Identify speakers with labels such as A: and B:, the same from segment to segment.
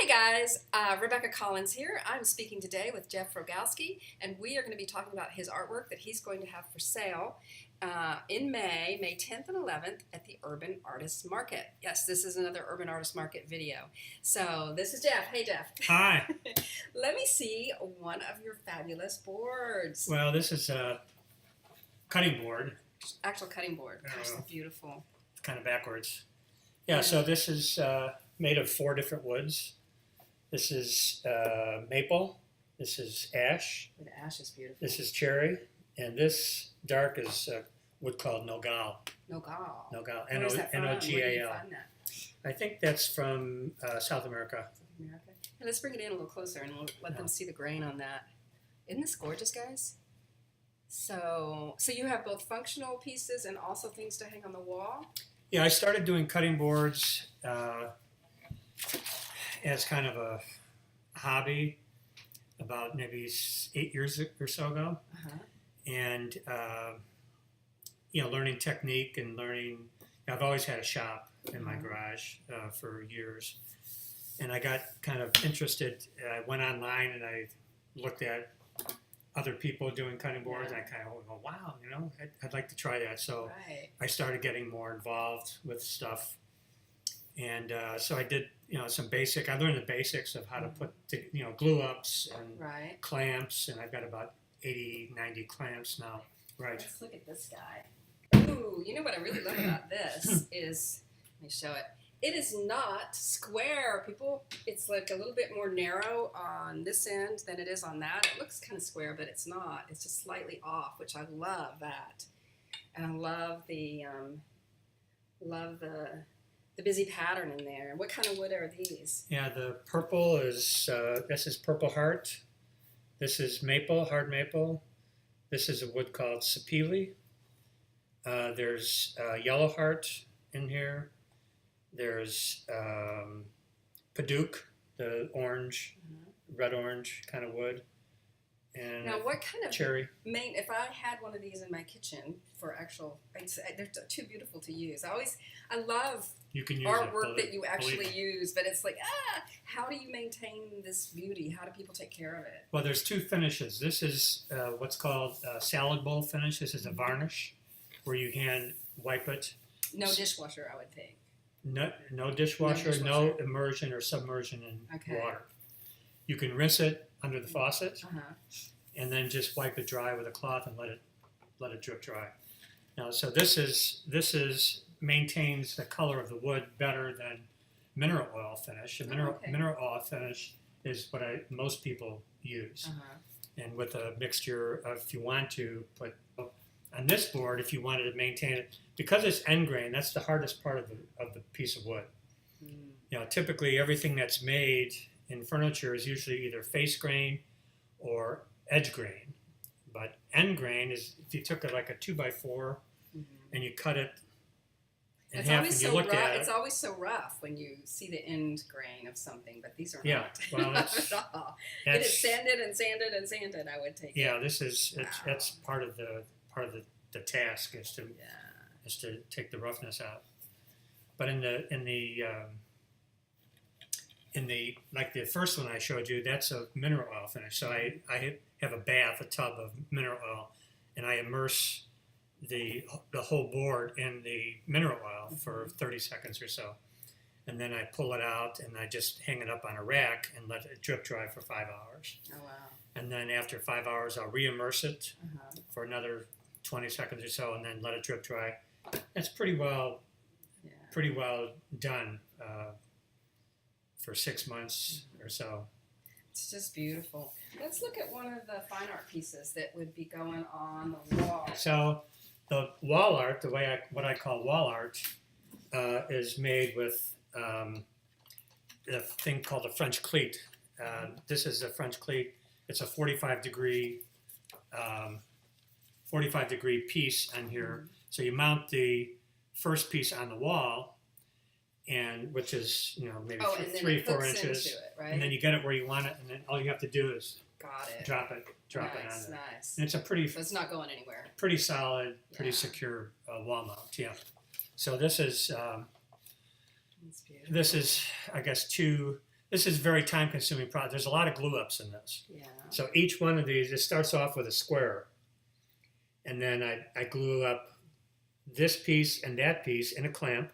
A: Hey guys, Rebecca Collins here. I'm speaking today with Jeff Rogalski, and we are going to be talking about his artwork that he's going to have for sale in May 10th and 11th at the Urban Artists Market. Yes, this is another Urban Artists Market video. So this is Jeff. Hey Jeff.
B: Hi.
A: Let me see one of your fabulous boards.
B: Well, this is a cutting board.
A: Actual cutting board. Gosh, they're beautiful.
B: It's kind of backwards. Yeah, so this is made of 4 different woods. This is maple. This is ash.
A: The ash is beautiful.
B: This is cherry. And this dark is wood called nogal.
A: Nogal.
B: Nogal.
A: Where is that from? Where did you
B: N-O-G-A-L.
A: find that?
B: I think that's from South America.
A: America. Hey, let's bring it in a little closer and we'll let them see the grain on that. Isn't this gorgeous, guys? So you have both functional pieces and also things to hang on the wall?
B: Yeah, I started doing cutting boards as kind of a hobby about maybe 8 years or so ago.
A: Uh-huh.
B: And, learning technique and learning, I've always had a shop in my garage for years. And I got kind of interested. I went online and I looked at other people doing cutting boards. And I kind of go, wow, I'd like to try that. So I started getting more involved with stuff. And so I did, I learned the basics of how to put, glue ups and clamps. And I've got about 80, 90 clamps now. Right.
A: Let's look at this guy. Ooh, you know what I really love about this is, let me show it. It is not square, people. It's like a little bit more narrow on this end than it is on that. It looks kind of square, but it's not. It's just slightly off, which I love that. And I love the busy pattern in there. What kind of wood are these?
B: Yeah, the purple is, this is Purple Heart. This is maple, hard maple. This is a wood called sapele. There's yellow heart in here. There's Paduke, the orange, red-orange kind of wood. And
A: now, what kind of
B: cherry?
A: If I had one of these in my kitchen for actual, they're too beautiful to use. I love artwork that you actually use, but it's like, how do you maintain this beauty? How do people take care of it?
B: Well, there's 2 finishes. This is what's called a salad bowl finish. This is a varnish, where you hand wipe it.
A: No dishwasher, I would think.
B: No dishwasher, no immersion or submersion in water. You can rinse it under the faucet, and then just wipe it dry with a cloth and let it drip dry. Now, so this maintains the color of the wood better than mineral oil finish. Mineral oil finish is what most people use, and with a mixture of, if you want to put on this board, if you wanted to maintain it, because it's end grain, that's the hardest part of the piece of wood. Typically everything that's made in furniture is usually either face grain or edge grain. But end grain is, if you took like a 2x4 and you cut it in half and you looked at it.
A: It's always so rough when you see the end grain of something, but these are not.
B: Well,
A: not at all. It is sanded and sanded and sanded, I would take it.
B: Yeah, that's part of the task is to take the roughness out. But in the like the first one I showed you, that's a mineral oil finish. So I have a tub of mineral oil, and I immerse the whole board in the mineral oil for 30 seconds or so. And then I pull it out and I just hang it up on a rack and let it drip dry for 5 hours.
A: Oh, wow.
B: And then after 5 hours, I'll re-immerse it for another 20 seconds or so, and then let it drip dry. That's pretty well done for 6 months or so.
A: It's just beautiful. Let's look at one of the fine art pieces that would be going on the wall.
B: So the wall art, what I call wall art, is made with a thing called a French cleat. This is a French cleat. It's a 45 degree piece on here. So you mount the first piece on the wall, and which is maybe 3-4 inches, and then you get it where you want it, and then all you have to do is drop it on there.
A: Nice.
B: And it's
A: it's not going anywhere.
B: Pretty solid, pretty secure wall mount. Yeah. So this is I guess 2 this is very time-consuming project. There's a lot of glue-ups in this.
A: Yeah.
B: So each one of these, it starts off with a square, and then I glue up this piece and that piece in a clamp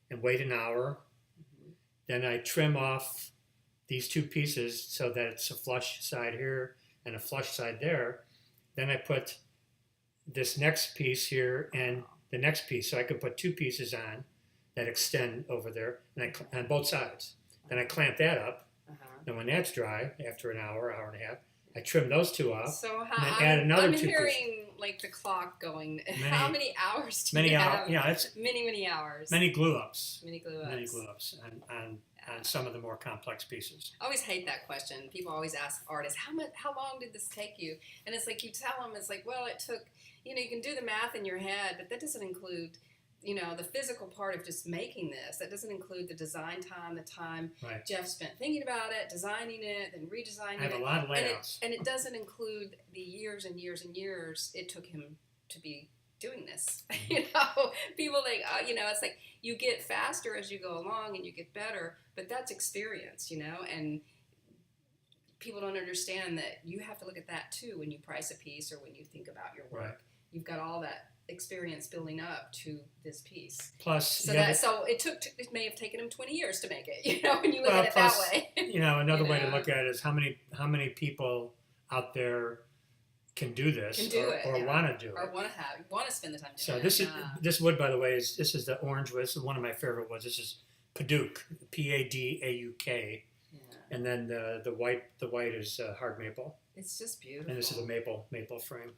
B: and wait an hour. Then I trim off these two pieces so that it's a flush side here and a flush side there. Then I put this next piece here and the next piece, so I can put two pieces on that extend over there and on both sides. Then I clamp that up. Then when that's dry, after an hour, hour and a half, I trim those two off.
A: So
B: and then add another
A: I'm
B: two
A: hearing
B: pieces.
A: Like the clock going. How many hours do
B: many
A: you
B: hours.
A: have?
B: Yeah, it's
A: many hours.
B: many glue ups.
A: Many glue ups.
B: Many glue ups on some of the more complex pieces.
A: I always hate that question. People always ask artists, how long did this take you? And it's like you tell them, it's like, well, it took, you can do the math in your head, but that doesn't include, the physical part of just making this. That doesn't include the design time, the time Jeff spent thinking about it, designing it, then redesigning it.
B: I have a lot of layouts.
A: And it doesn't include the years and years and years it took him to be doing this. People think, it's like you get faster as you go along and you get better, but that's experience, and people don't understand that you have to look at that too when you price a piece or when you think about your work.
B: Right.
A: You've got all that experience building up to this piece.
B: Plus,
A: so it may have taken him 20 years to make it, when you look at it that way.
B: Another way to look at it is how many people out there can do this or want to do it.
A: Or want to spend the time doing
B: it.
A: So
B: this wood, by the way, this is the orange wood. This is one of my favorite woods. This is Padauk, Padauk. Yeah. And then the white is hard maple.
A: It's just beautiful.
B: And this is a maple frame.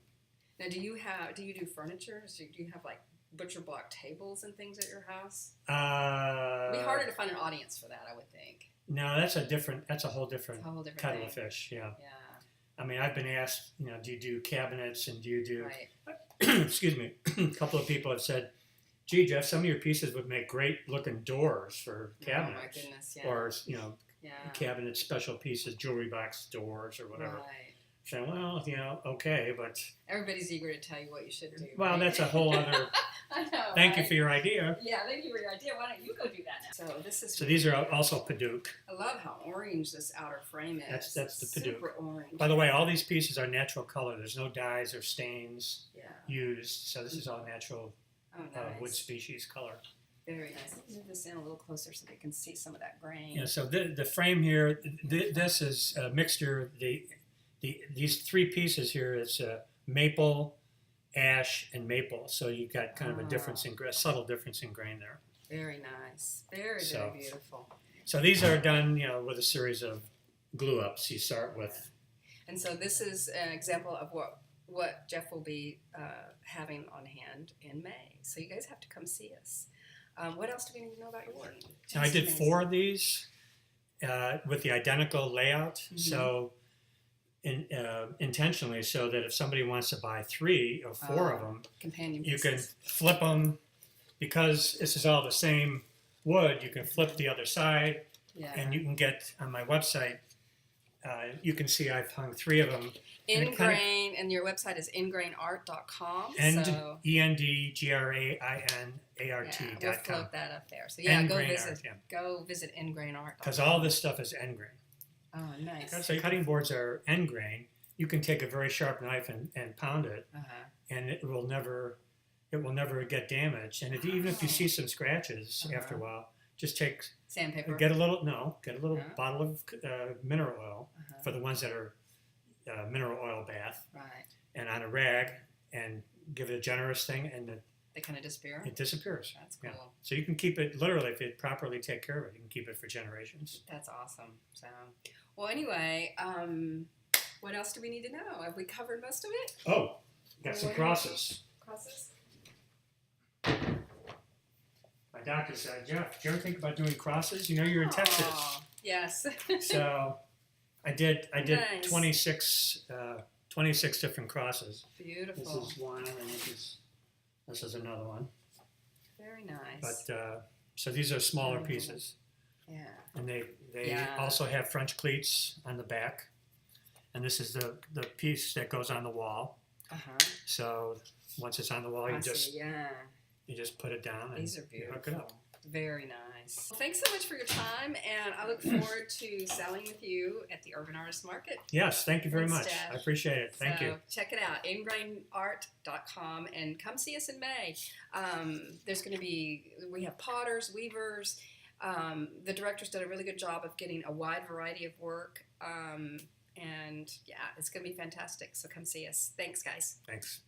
A: Now, do you do furniture? Do you have like butcher block tables and things at your house? It'd be harder to find an audience for that, I would think.
B: No, that's a whole different kettle of fish. Yeah.
A: Yeah.
B: I mean, I've been asked, do you do cabinets and do you do? Excuse me. A couple of people have said, "Gee, Jeff, some of your pieces would make great looking doors for cabinets."
A: Oh my goodness, yeah.
B: Or cabinet special pieces, jewelry box doors or whatever.
A: Right.
B: So, well, okay, but
A: everybody's eager to tell you what you should do.
B: Well, that's a whole other.
A: I know.
B: Thank you for your idea.
A: Yeah, thank you for your idea. Why don't you go do that now? So
B: these are also Padauk.
A: I love how orange this outer frame is.
B: That's the Padauk.
A: Super orange.
B: By the way, all these pieces are natural color. There's no dyes or stains used. So this is all natural wood species color.
A: Very nice. Let's move this in a little closer so they can see some of that grain.
B: Yeah. So the frame here, this is a mixture. These three pieces here is maple, ash, and maple. So you've got kind of a subtle difference in grain there.
A: Very nice. Very beautiful.
B: So these are done, with a series of glue ups. You start with.
A: And so this is an example of what Jeff will be having on hand in May. So you guys have to come see us. What else do we need to know about your work?
B: Now, I did 4 of these with the identical layout. Mm-hmm. So. Intentionally, so that if somebody wants to buy 3 or 4 of them, you can flip them, because this is all the same wood. You can flip the other side, and you can get on my website. You can see I've hung 3 of them.
A: Ingrain, and your website is ingrainart.com.
B: ENDGRAINART.com.
A: We'll float that up there. So go visit ingrainart.com.
B: Because all this stuff is end grain.
A: Oh, nice.
B: So cutting boards are end grain. You can take a very sharp knife and pound it, and it will never get damaged. And even if you see some scratches after a while, just take
A: sandpaper.
B: Get a little bottle of mineral oil for the ones that are mineral oil bath, and on a rag, and give it a generous thing, and
A: they kind of disappear.
B: It disappears.
A: That's cool.
B: Yeah. So you can keep it literally if you properly take care of it. You can keep it for generations.
A: That's awesome. So, well, anyway, what else do we need to know? Have we covered most of it?
B: Oh, got some crosses.
A: Crosses.
B: My doctor said, "Jeff, do you ever think about doing crosses? You're in Texas."
A: Yes.
B: So I did
A: Nice.
B: 26 different crosses.
A: Beautiful.
B: This is one, and this is another one.
A: Very nice.
B: But so these are smaller pieces.
A: Yeah.
B: And they also have French cleats on the back. And this is the piece that goes on the wall. So once it's on the wall, you just put it down and
A: these are beautiful.
B: hook it up.
A: Very nice. Nice. Well, thanks so much for your time, and I look forward to selling with you at the Urban Artist Market.
B: Yes, thank you very much.
A: Jeff.
B: I appreciate it. Thank you.
A: Check it out, ingrainart.com, and come see us in May. We have potters, weavers. The director's done a really good job of getting a wide variety of work, and yeah, it's going to be fantastic. So come see us. Thanks, guys.
B: Thanks.